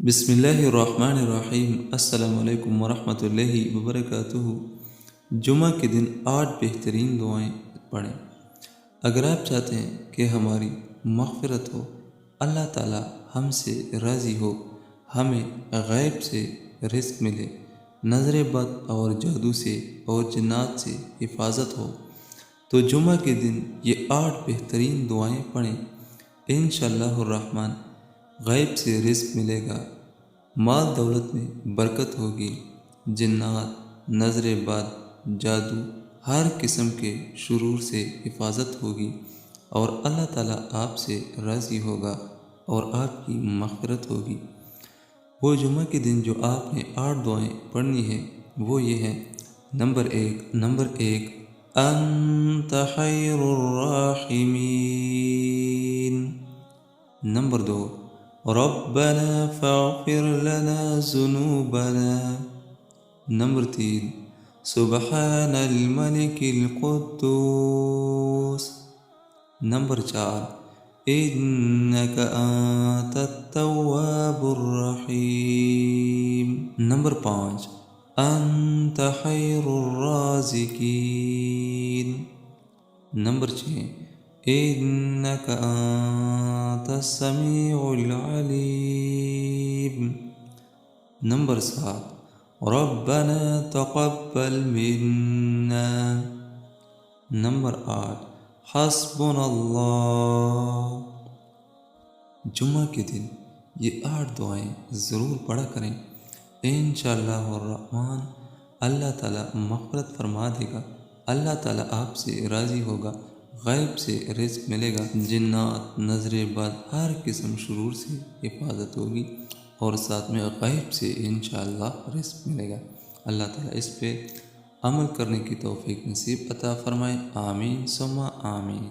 بسم اللہ الرحمن الرحیم۔ السلام علیکم ورحمۃ اللہ وبرکاتہ۔ جمعہ کے دن 8 بہترین دعائیں پڑھیں۔ اگر آپ چاہتے ہیں کہ ہماری مغفرت ہو، اللہ تعالی ہم سے راضی ہو، ہمیں غیب سے رزق ملے، نظر بد اور جادو سے اور جنات سے حفاظت ہو، تو جمعہ کے دن یہ 8 بہترین دعائیں پڑھیں۔ انشاءاللہ الرحمن غیب سے رزق ملے گا، مال دولت میں برکت ہوگی، جنات، نظر بد، جادو، ہر قسم کے شرور سے حفاظت ہوگی، اور اللہ تعالیٰ آپ سے راضی ہوگا اور آپ کی مغفرت ہوگی۔ وہ جمعہ کے دن جو آپ نے 8 دعائیں پڑھنی ہے وہ یہ ہے۔ نمبر ایک انت خیر الراحمین۔ نمبر 2 ربنا فاغفر لنا ذنوبنا۔ نمبر 3 سبحان الملك القدوس۔ نمبر 4 انك انت التواب الرحیم۔ نمبر 5 انت خیر الرازقین۔ نمبر 6 انك انت السمیع العلیم۔ نمبر 7 ربنا تقبل منا۔ نمبر 8 حسبنا اللہ۔ جمعہ کے دن یہ 8 دعائیں ضرور پڑھا کریں۔ انشاءاللہ الرحمن اللہ تعالیٰ مغفرت فرما دے گا، اللہ تعالیٰ آپ سے راضی ہوگا، غیب سے رزق ملے گا، جنات، نظر بد، ہر قسم شرور سے حفاظت ہوگی، اور ساتھ میں غیب سے انشاءاللہ رزق ملے گا۔ اللہ تعالیٰ اس پہ عمل کرنے کی توفیق نصیب عطا فرمائے۔ آمین ثم آمین۔